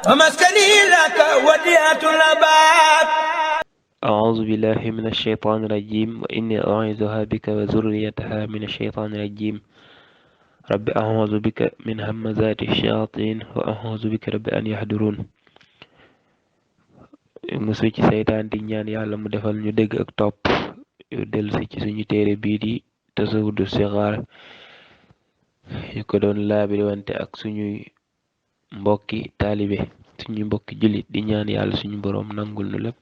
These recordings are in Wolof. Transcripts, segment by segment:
ومسكني لك وديعة الأباب. أعوذ بالله من الشيطان الرجيم وإني أعيذها بك وذريتها من الشيطان الرجيم رب أعوذ بك من همزات الشياطين وأعوذ بك رب أن يحضرون. musu ci seytaan di ñaan yàlla mu defal ñu dégg ak topp yu dellusi ci suñu téere bii di tasawudu sixaar yu ko doon laabiri wante ak suñuy mbokki taalibe suñu mbokki jullit di ñaan yàlla suñu boroom nangul nu lépp.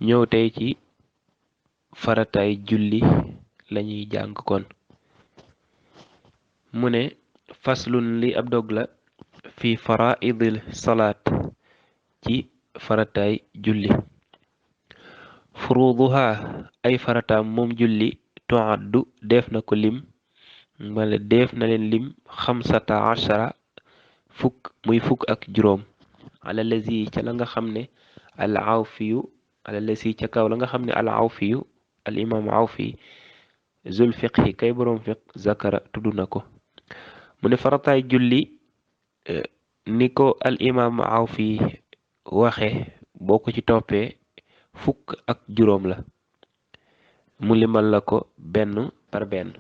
ñëw tey ci farataay julli lañuy jàng kon mu ne faslun li ab dog la fi faraidil salaat ci farataay julli. furuduha ay farataam moom julli tuaddu def na ko lim wala def na leen lim xamsata ashara fukk ak juróom ala lazi ca la nga xam ne al awfiyu ala lazi ca kaw la nga xam ne al awfiyu al imam awfi zul fiqhi kay boroom fiq zakara tudd na ko. mu ne farataay julli ni ko al imam awfi waxe boo ko ci toppee fukk ak juróom la. mu limal la ko benn par benn.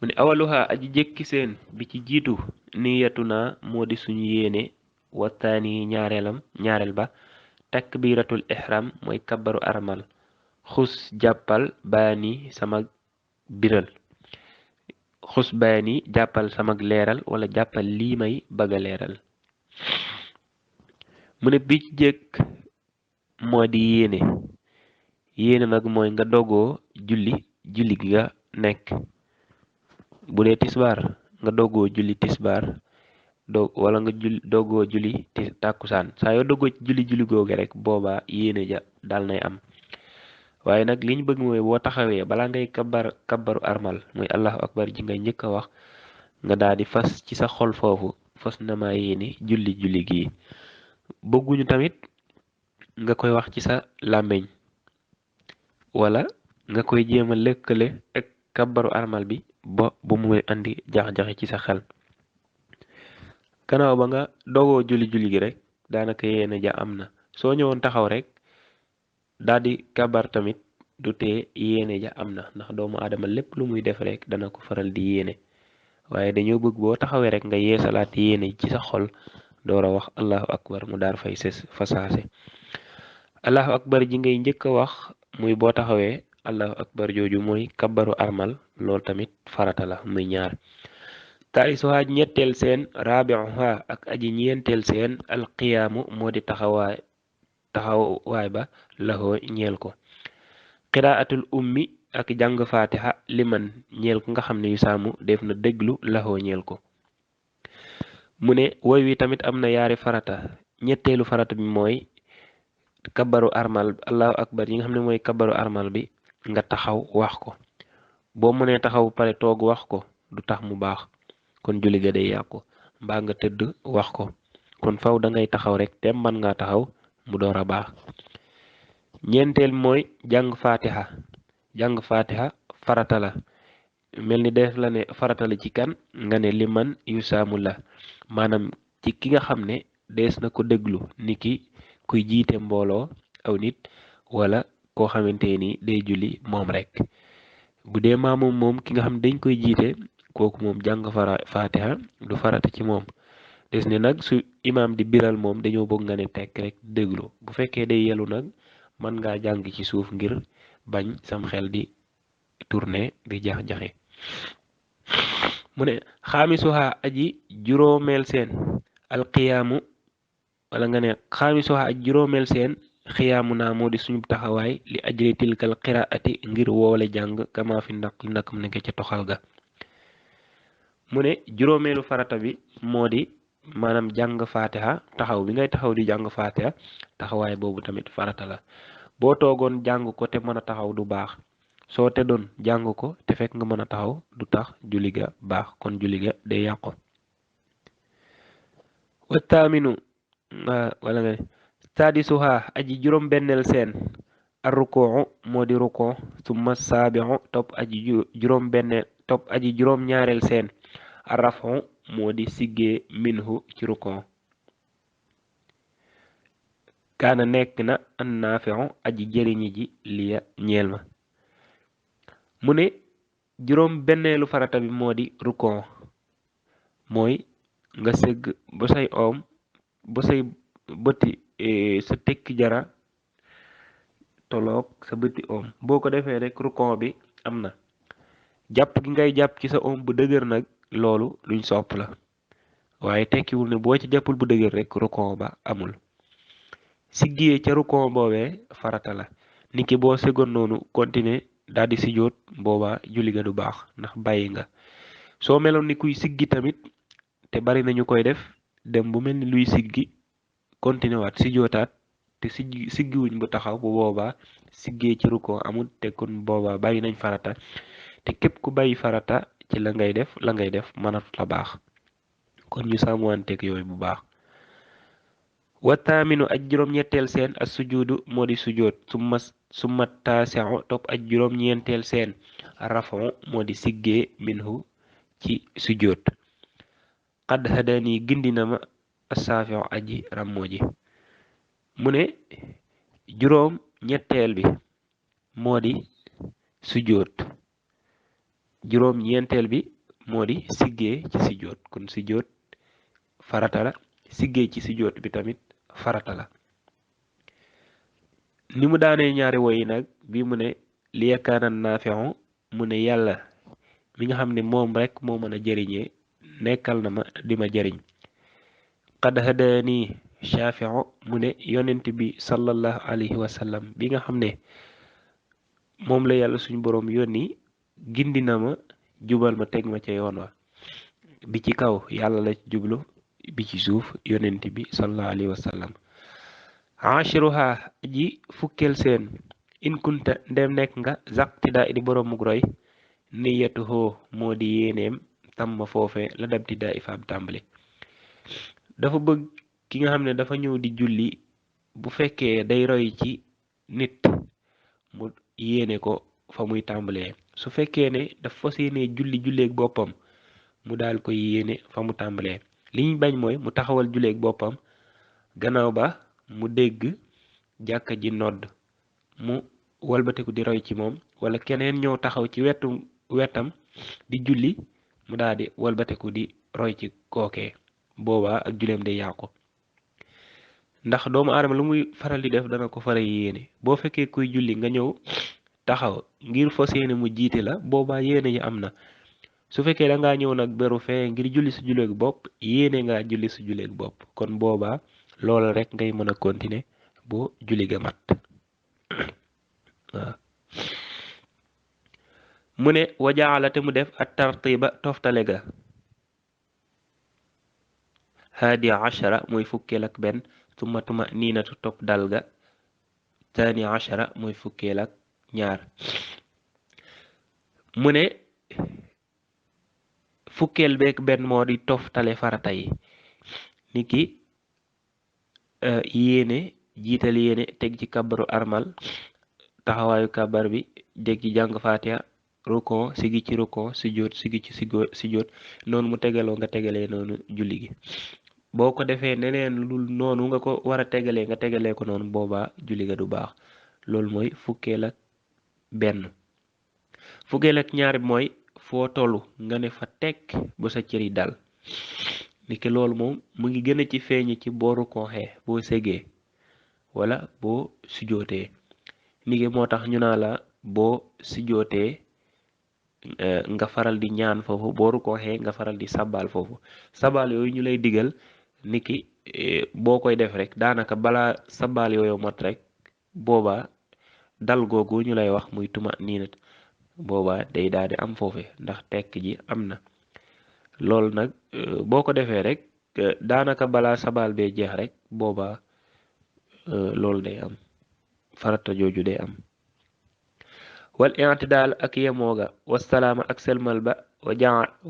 mu ne awaluha aji jëkki seen bi ci jiitu niyatu naa moo di suñu yéene wataani ñaareel ba takbiratul ihram mooy kabaru armal xus jàppal baani sama biral xus baani jàppal sama leeral wala jàppal lii may bëgga leeral. mu ne bi ci jëkk moo di yéene nag mooy nga dogoo julli gi nga nekk. bu dee tisbaar nga dogoo julli tisbaar wala nga dogoo julli tàkkusaan saa yoo dogoo ci julli googe rek booba yéene ja dal nay am. waaye nag liñ bëgg mooy boo taxawee balaa ngay kabaru armal muy allahu akbar ji nga njëkk a wax nga daal di fas ci sa xol foofu fas na ma yéene julli gi. bëgguñu tamit nga koy wax ci sa làmmiñ wala nga koy jéem a lëkkale ak kabaru armal bi bu muy andi jax-jaxe ci sa xel. gannaaw ba nga dogoo julli gi rek daanaka yéene ja am na. soo ñëwoon taxaw rek daal di kabar tamit du tee yéene ja am na ndax doomu aadama lépp lu muy def rek dana ko faral di yéene. waaye dañoo bëgg boo taxawee rek nga yeesalaat yéene ci sa xol door a wax allahu akbar mu daar fay fasaase. allahu akbar ji ngay njëkk a wax muy boo taxawee allahu akbar jooju mooy kabaru armal loolu tamit farata la muy ñaar. talisuha ñetteel seen rabiuha ak aji ñeenteel seen alqiyaamu moo di taxawaay ba laxoo ñeel ko. qiraatul ummi ak jàng fatiha liman ñeel ko nga xam ne yu saamu def na déglu laxoo ñeel ko. mu ne woy wi tamit am na yaari farata. ñetteelu farata bi mooy kabaru armal allahu akbar yi nga xam ne mooy kabaru armal bi nga taxaw wax ko. boo mënee taxaw pare toog wax ko du tax mu baax kon julli ga day yàqu. mbaa nga tëdd wax ko kon faw da ngay taxaw rek te man nga taxaw mu door a baax. ñeenteel mooy jàng fatiha farata la mel ni def la ne farata la ci kan nga ne liman yu saamu la maanaam ci ki nga xam ne dees na ko déglu ni ki kuy jiite mbooloo aw nit wala koo xamante ni day julli moom rek. bu dee maamum moom ki nga xam ne dañ koy jiite kooku moom jàng fatiha du farata ci moom. des ne nag su imaam di biral moom dañoo bëgg nga ne tekk rek déglu. bu fekkee day yelu nag mën ngaa jàng ci suuf ngir bañ sam xel di tourner di jax-jaxe. mu ne xaamisuha aji juróomeel seen alqiyaamu wala nga ne xaamisuha aji juróomeel seen xiyaamu naa moo di suñu taxawaay li ajri tilkal qiraati ngir woole jàng kama fi ndakam nekk ca toxal ga. mu ne juróomeelu farata bi moo di maanaam jàng fatiha taxaw bi ngay taxaw di jàng fatiha taxawaay boobu tamit farata la. boo toogoon jàng ko te mën a taxaw du baax. soo te doon jàng ko te fekk nga mën a taxaw du tax julli ga baax kon julli ga day yàqu. wa taaminu wala nga saadisuha aji juróom benneel seen arrukuu moo di rukoo summa saabiu topp aji juróom ñaareel seen arrafu moo di siggee minhu ci rukoo kaana nekk na an naafi'u aji jëriñi ji liya ñeel ma mu ne juróom benneelu farata bi moo di rukon mooy nga sëgg ba say oom ba say bëti sa tekki jara toloog sa bëti oom boo ko defee rek rukon bi am na jàpp gi ngay jàpp ci sa oom bu dëgër nag loolu luñ sopp la waaye tekkiwul ne boo ci jàppul bu dëgër rek rukon ba amul siggiyee ca rukon boobee farata la niki boo sëggoon noonu continuer daal di sujjóot booba julli ga du baax ndax bàyyi nga soo meloon ni kuy siggi tamit te bari nañu koy def dem bu mel ni luy siggi continuer waat sujjóotaat te siggiwuñ bu taxaw bu boobaa siggee ci rukon amul te kon boobaa bàyyi nañ farata te képp ku bàyyi farata ci la ngay def mënatut la baax kon ñu sàmmanteeg yooyu bu baax wa taaminu aj juróom-ñetteel seen as sujuudu moo di sujoot summa taasi'u topp aj juróom-ñeenteel seen raf'u moo di siggee minhu ci sujoot qad hadani gindina ma asaafi'u aji rammoo ji mu ne juróom ñetteel bi moo di sujoot juróom ñeenteel bi moo di siggee ci sujoot kon sujoot farata la siggee ci sujoot bi tamit farata la ni mu daanee ñaari woyi nag bi mu ne li yakaana naafi'u mu ne yàlla mi nga xam ne moom rek moo mën a jëriñee nekkal na ma di ma jëriñ qad hadani shafi'u mu ne yonent bi sallallahu alayhi wa sallam bi nga xam ne moom la yàlla suñu boroom yónni gindi na ma jubal ma teg ma ca yoon wa bi ci kaw yàlla la ci jublu bi ci suuf yonent bi sallallahu alayhi wa sallam ashiruha ji fukkeel seen in kunta ndem nekk nga zaqtidaa di boroom mug roy niyatuhu moo di yéeneem tamma foofe la dabtidaa faam tàmbali dafa bëgg ki nga xam ne dafa ñëw di julli bu fekkee day roy ci nit mu yéene ko fa muy tàmbalee su fekkee ne dafa fas yéene julleeg boppam mu daal koy yéene fa mu tàmbalee li ñu bañ mooy mu taxawal julleeg boppam gannaaw ba mu dégg jàkka ji nodd mu walbatiku di roy ci moom wala keneen ñëw taxaw ci wetam di julli mu daal di walbatiku di roy ci kookee boobaa ak julleem day yàqu ndax doomu aadama lu muy faral di def dana ko faral yéene boo fekkee kuy julli nga ñëw taxaw ngir fas yéene mu jiite la boobaa yéene yi am na su fekkee da ngaa ñëw nag beru fee ngir julli sa julleeg bopp yéene ngaa julli sa julleeg bopp kon boobaa loola rek ngay mën a continuer boo julli ga mat waaw mu ne wajaala te mu def at tartiba toftale ga haadi ashara mooy fukkeel ak benn summa tuma niinatu topp dal ga taani ashara mooy fukkeel ak ñaar mu ne fukkeel beek benn moo di toftale farata yi niki yéene jiital yéene teg ci kabaru armal taxawaayu kabar bi dégg ci jàng faatiha rukon sigi ci rukon sujjóot sigi ci sujjóot noonu mu tegaloo nga tegalee noonu julli gi boo ko defee neneen lu noonu nga ko war a tegalee nga tegalee ko noonu boobaa julli ga du baax loolu mooy fukkeel ak benn fukkeel ak ñaar bi mooy foo tollu nga ne fa tekk ba sa cëri dal niki loolu moom mu ngi gën a ci feeñ ci boo rukonxee boo ségee wala boo sujjootee niki moo tax ñu naa la boo sujjootee nga faral di ñaan foofu boo rukonxee nga faral di sabal foofu sabal yooyu ñu lay digal niki boo koy def rek daanaka balaa sabal yooyu mot rek booba dal googu ñu lay wax muy tuma niinat booba day daal di am foofe ndax tekk ji am na loolu nag boo ko defee rek daanaka balaa sabal bee jeex rek booba loolu day am farata jooju day am wal i'tidaal ak yemooga wasalaama ak selmal ba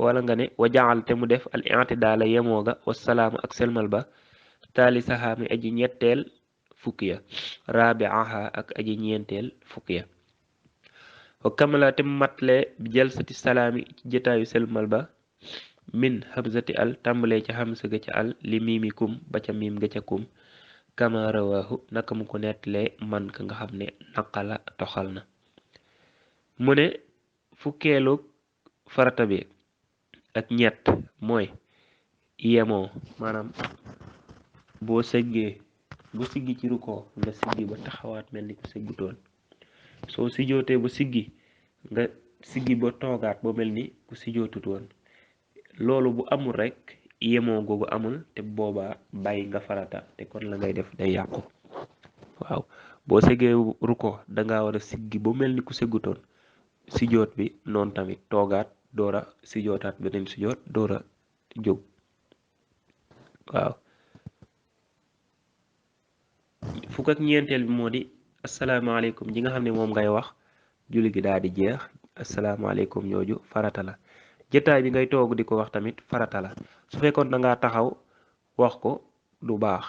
wala nga ne wa jaal te mu def al i'tidaala yemooga wasalaama ak selmal ba taali saxaami aji ñetteel fukki ya raabiaha ak aji ñeenteel fukki ya wa kamala te mu matle bi jalsati salaami ci jotaayu selmal ba min hamzati al tàmbalee ca hamza ga ca al li miimi kum ba ca miim ga ca kum kama rawahu naka mu ko nettalee man ka nga xam ne naqala toxal na. mu ne fukkeelu farata bi ak ñett mooy yemoo maanaam boo sëggee bu siggi ci rukkoo nga siggi ba taxawaat mel ni ku sëggutoon, soo sijjootee ba siggi nga siggi ba toogaat ba mel ni ku sijjootutoon. loolu bu amul rek yemoo googu amul te boobaa bàyyi nga farata te kon la ngay def day yàqu. waaw boo sëggee rukkoo danga war a siggi ba mel ni ku sëggutoon, sijjoot bi noonu tamit toogaat doora sijjootaat beneen sijjoot doora jóg. waaw fukk ak ñeenteel bi moo di asalaamaaleykum ji nga xam ne moom ngay wax julli gi daal di jeex. asalaamaaleykum ñooju farata la. jataay bi ngay toog di ko wax tamit farata la. su fekkoon da ngaa taxaw wax ko du baax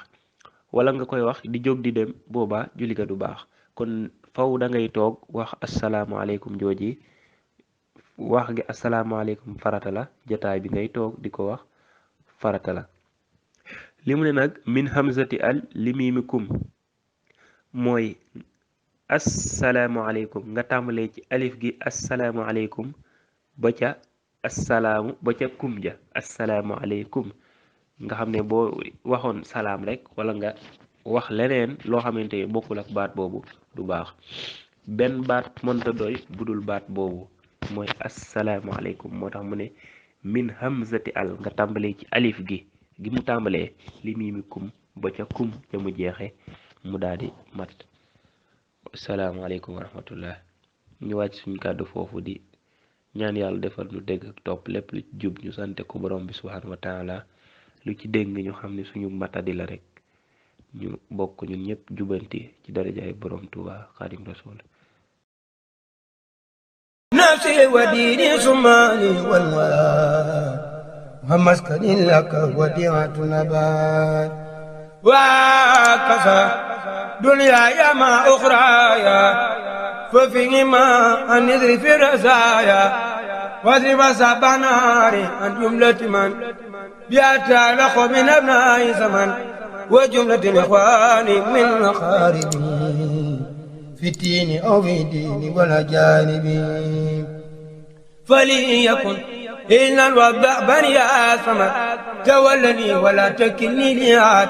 wala nga koy wax di jóg di dem boobaa julli ga du baax. kon faw da ngay toog wax asalaamaaleykum jooji. wax gi asalaamaaleykum farata la, jataay bi ngay toog di ko wax farata la. li mu ne nag min hamzati al limimikum mooy asalaamaaleykum nga tàmbalee ci alif gi asalaamaaleykum ba ca asalaamu ba ca kum ja asalaamaaleykum nga xam ne boo waxoon salaam rek wala nga wax leneen loo xamante ne bokkul ak baat boobu du baax. benn baat mënta doy budul baat boobu mooy asalaamaaleykum. moo tax mu ne min hamzati al nga tàmbalee ci alif gi mu tàmbalee li mimi kum ba ca kum ca mu jeexe mu daal di mat. asalaamaaleykum wa rahmatullah. ñu wàcc suñu kàddu foofu di ñaan yàlla defal ñu dégg ak topp lépp lu ci jub ñu sante ko borom bi subhanahu wa taala, lu ci dégg ñu xam ne suñu matadi la rek, ñu bokk ñun ñëpp jubanti ci darajaay borom Tuuba Xaadim Rasul. نفسي وديني سماني والولاء ومسكن لك وديعة نبات وكفى دنياي ما أخرايا ففيهما النذر في الرزايا واضرب سبع ناري عن جملة من بيتعلق من أبناء زمن وجملة الإخوان من أقاربي في الدين أو في الدين والأجانب فليكن إن الوضع بني آثمت تولني ولا تكلني لعاد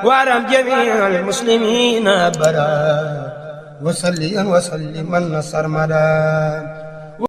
وارم جميع المسلمين أبدا وصليا وسلما نصر مدى